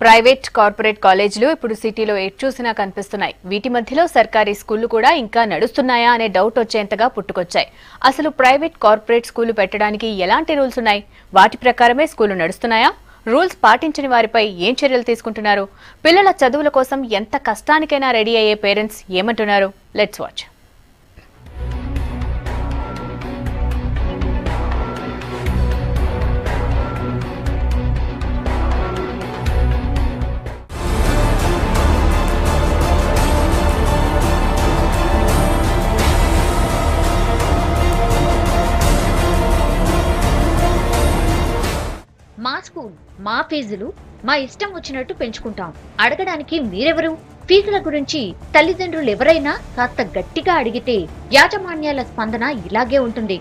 Private corporate కాలేజీలు ఇప్పుడు సిటీలో ఎటు చూసినా కనిపిస్తున్నాయి. వీటి మధ్యలో సర్కారీ స్కూళ్లు కూడా ఇంకా నడుస్తున్నాయా అనే డౌట్ వచ్చేంతగా పుట్టుకొచ్చాయి. అసలు ప్రైవేట్ కార్పొరేట్ స్కూళ్లు పెట్టడానికి ఎలాంటి రూల్స్ ఉన్నాయి? వాటి ప్రకారమే స్కూళ్లు నడుస్తున్నాయా? రూల్స్ పాటించని వారిపై ఏం చర్యలు తీసుకుంటున్నారు? పిల్లల చదువుల కోసం ఎంత కష్టానికైనా రెడీ అయ్యే పేరెంట్స్ ఏమంటున్నారు? Let's watch. మా స్కూల్, మా ఫీజులు మా ఇష్టం వచ్చినట్టు పెంచుకుంటాం. అడగడానికి మీరెవరు? ఫీజుల గురించి తల్లిదండ్రులు ఎవరైనా కాస్త గట్టిగా అడిగితే యాజమాన్యాల స్పందన ఇలాగే ఉంటుంది.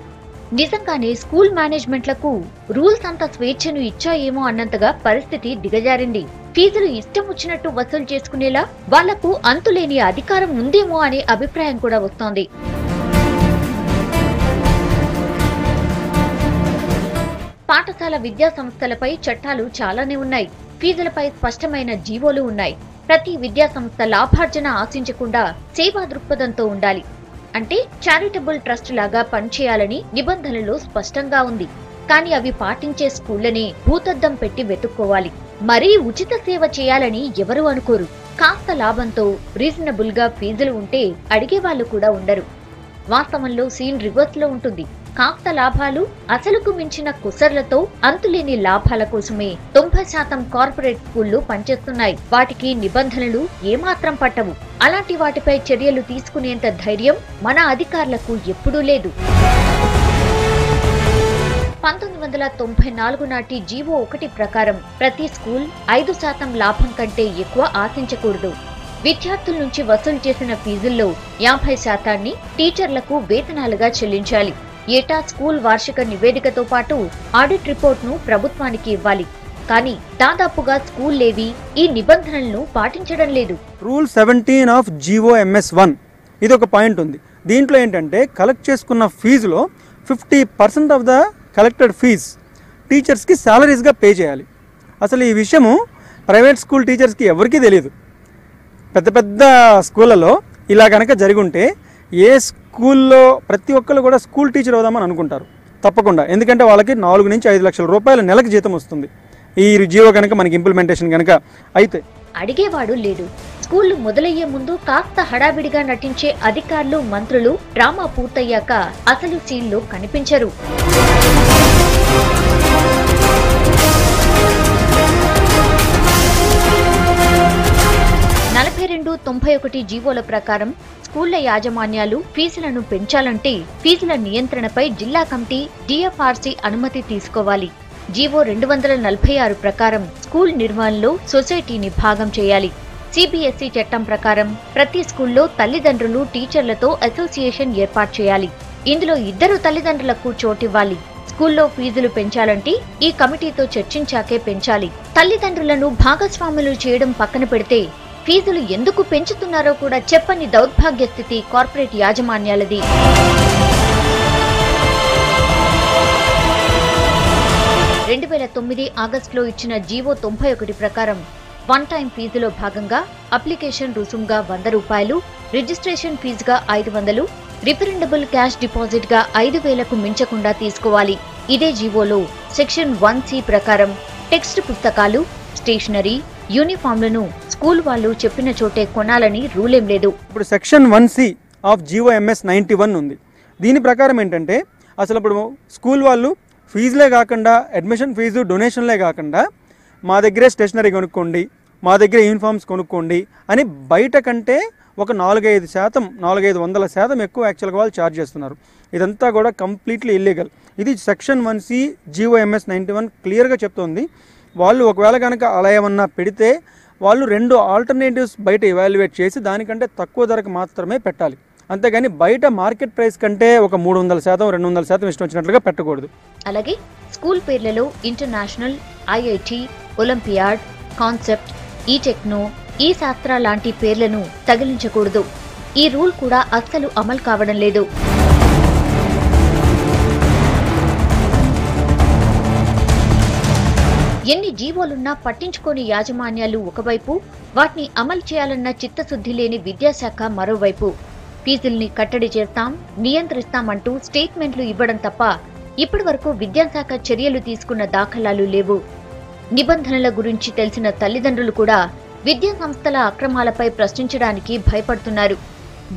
నిజంగానే స్కూల్ మేనేజ్మెంట్లకు రూల్స్ అంత స్వేచ్ఛను ఇచ్చాయేమో అన్నంతగా పరిస్థితి దిగజారింది. ఫీజులు ఇష్టం వచ్చినట్టు వసూలు చేసుకునేలా వాళ్లకు అంతులేని అధికారం ఉందేమో అనే అభిప్రాయం కూడా వస్తోంది. పాఠశాల విద్యా సంస్థలపై చట్టాలు చాలానే ఉన్నాయి. ఫీజులపై స్పష్టమైన జీవోలు ఉన్నాయి. ప్రతి విద్యా సంస్థ లాభార్జన ఆశించకుండా సేవా దృక్పథంతో ఉండాలి. అంటే చారిటబుల్ ట్రస్ట్ లాగా పనిచేయాలని నిబంధనలు స్పష్టంగా ఉంది. కానీ అవి పాటించే స్కూళ్లనే భూతద్దం పెట్టి వెతుక్కోవాలి. మరీ ఉచిత సేవ చేయాలని ఎవరూ అనుకోరు. కాస్త లాభంతో రీజనబుల్ గా ఫీజులు ఉంటే అడిగేవాళ్లు కూడా ఉండరు. వాస్తవంలో సీన్ రివర్స్ లో ఉంటుంది. కాస్త లాభాలు, అసలుకు మించిన కుసర్లతో అంతులేని లాభాల కోసమే 90% కార్పొరేట్ స్కూళ్లు పనిచేస్తున్నాయి. వాటికి నిబంధనలు ఏమాత్రం పట్టవు. అలాంటి వాటిపై చర్యలు తీసుకునేంత ధైర్యం మన అధికారులకు ఎప్పుడూ లేదు. 1994 నాటి జీవో 1 ప్రకారం ప్రతి స్కూల్ 5% లాభం కంటే ఎక్కువ ఆశించకూడదు. విద్యార్థుల నుంచి వసూలు చేసిన ఫీజుల్లో 50% టీచర్లకు వేతనాలుగా చెల్లించాలి. ఏటా స్కూల్ వార్షిక నివేదికతో పాటు ఆడిట్ రిపోర్ట్ను ప్రభుత్వానికి ఇవ్వాలి. కానీ దాదాపుగా స్కూల్లేవి ఈ నిబంధనలను పాటించడం లేదు. రూల్ 17 ఆఫ్ GOMS1 ఇది ఒక పాయింట్ ఉంది. దీంట్లో ఏంటంటే కలెక్ట్ చేసుకున్న ఫీజులో 50% ఆఫ్ ద కలెక్టెడ్ ఫీజ్ టీచర్స్కి శాలరీస్గా పే చేయాలి. అసలు ఈ విషయము ప్రైవేట్ స్కూల్ టీచర్స్కి ఎవరికీ తెలియదు. పెద్ద పెద్ద స్కూళ్ళలో ఇలా కనుక జరిగుంటే ఏ స్కూల్లో ప్రతి ఒక్కరు కూడా స్కూల్ టీచర్ అవుదామని అనుకుంటారు తప్పకుండా. ఎందుకంటే వాళ్ళకి 4 నుంచి 5 లక్షల రూపాయల నెలకు జీతం వస్తుంది ఈ జీవో కనుక మనకి ఇంప్లిమెంటేషన్ కనుక అయితే. అడిగేవాడు లేడు. స్కూళ్లు మొదలయ్యే ముందు కాస్త హడావిడిగా నటించే అధికారులు, మంత్రులు డ్రామా పూర్తయ్యాక అసలు సీన్లో కనిపించరు. 4291 జీవోల ప్రకారం స్కూళ్ల యాజమాన్యాలు ఫీజులను పెంచాలంటే ఫీజుల నియంత్రణపై జిల్లా కమిటీ DFRC అనుమతి తీసుకోవాలి. జీవో 246 ప్రకారం స్కూల్ నిర్వహణలో సొసైటీని భాగం చేయాలి. CBSE చట్టం ప్రకారం ప్రతి స్కూల్లో తల్లిదండ్రులు, టీచర్లతో అసోసియేషన్ ఏర్పాటు చేయాలి. ఇందులో 2 తల్లిదండ్రులకు చోటివ్వాలి. స్కూల్లో ఫీజులు పెంచాలంటే ఈ కమిటీతో చర్చించాకే పెంచాలి. తల్లిదండ్రులను భాగస్వాములు చేయడం పక్కన పెడితే ఫీజులు ఎందుకు పెంచుతున్నారో కూడా చెప్పని దౌర్భాగ్య స్థితి కార్పొరేట్ యాజమాన్యాలది. ఆగస్టులో ఇచ్చిన జీవో 91 ప్రకారం వన్ టైం ఫీజులో భాగంగా అప్లికేషన్ రుసుంగా 100 రూపాయలు, రిజిస్ట్రేషన్ ఫీజుగా 500, రిఫరెండబుల్ క్యాష్ డిపాజిట్ గా 5,000కు మించకుండా తీసుకోవాలి. ఇదే జీవోలో సెక్షన్ 1C ప్రకారం టెక్స్ట్ పుస్తకాలు, స్టేషనరీ, యూనిఫామ్లను స్కూల్ వాళ్ళు చెప్పిన చోటే కొనాలని రూలేం లేదు. ఇప్పుడు సెక్షన్ 1C ఆఫ్ GOMS 91 ఉంది. దీని ప్రకారం ఏంటంటే అసలు ఇప్పుడు స్కూల్ వాళ్ళు ఫీజులే కాకుండా అడ్మిషన్ ఫీజు, డొనేషన్లే కాకుండా మా దగ్గరే స్టేషనరీ కొనుక్కోండి, మా దగ్గర యూనిఫామ్స్ కొనుక్కోండి అని బయట కంటే ఒక 4-500% ఎక్కువ యాక్చువల్గా వాళ్ళు ఛార్జ్ చేస్తున్నారు. ఇదంతా కూడా కంప్లీట్లీ ఇల్లీగల్. ఇది సెక్షన్ 1C GOMS 91 క్లియర్గా చెప్తోంది. వాళ్ళు ఒకవేళ కనుక అలా ఏమన్నా పెడితే వాళ్ళు 2 ఆల్టర్నేటివ్స్ బయట ఎవాల్యుయేట్ చేసి దానికంటే తక్కువ ధరకు మాత్రమే పెట్టాలి. అంతేగాని బయట మార్కెట్ ప్రైస్ కంటే ఒక 300%, 200% ఇష్టం వచ్చినట్లుగా పెట్టకూడదు. అలాగే స్కూల్ పేర్లలో ఇంటర్నేషనల్, IIT, ఒలింపియాడ్, కాన్సెప్ట్, ఈటెక్నో, ఈ శాస్త్ర లాంటి పేర్లను తగిలించకూడదు. ఈ రూల్ కూడా అస్సలు అమలు కావడం లేదు. ఎన్ని జీవోలున్నా పట్టించుకోని యాజమాన్యాలు ఒకవైపు, వాటిని అమలు చేయాలన్న చిత్తశుద్ధి లేని విద్యాశాఖ మరోవైపు. ఫీజుల్ని కట్టడి చేస్తాం, నియంత్రిస్తామంటూ స్టేట్మెంట్లు ఇవ్వడం తప్ప ఇప్పటి వరకు విద్యాశాఖ చర్యలు తీసుకున్న దాఖలాలు లేవు. నిబంధనల గురించి తెలిసిన తల్లిదండ్రులు కూడా విద్యా సంస్థల అక్రమాలపై ప్రశ్నించడానికి భయపడుతున్నారు.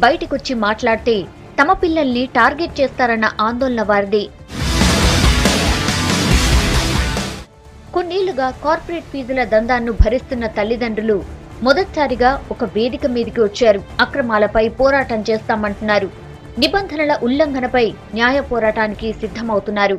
బయటికొచ్చి మాట్లాడితే తమ పిల్లల్ని టార్గెట్ చేస్తారన్న ఆందోళన వారిదే. కొన్నేళ్లుగా కార్పొరేట్ ఫీజుల దందాన్ని భరిస్తున్న తల్లిదండ్రులు మొదటిసారిగా ఒక వేదిక మీదికి వచ్చారు. అక్రమాలపై పోరాటం చేస్తామంటున్నారు. నిబంధనల ఉల్లంఘనపై న్యాయ పోరాటానికి సిద్ధమవుతున్నారు.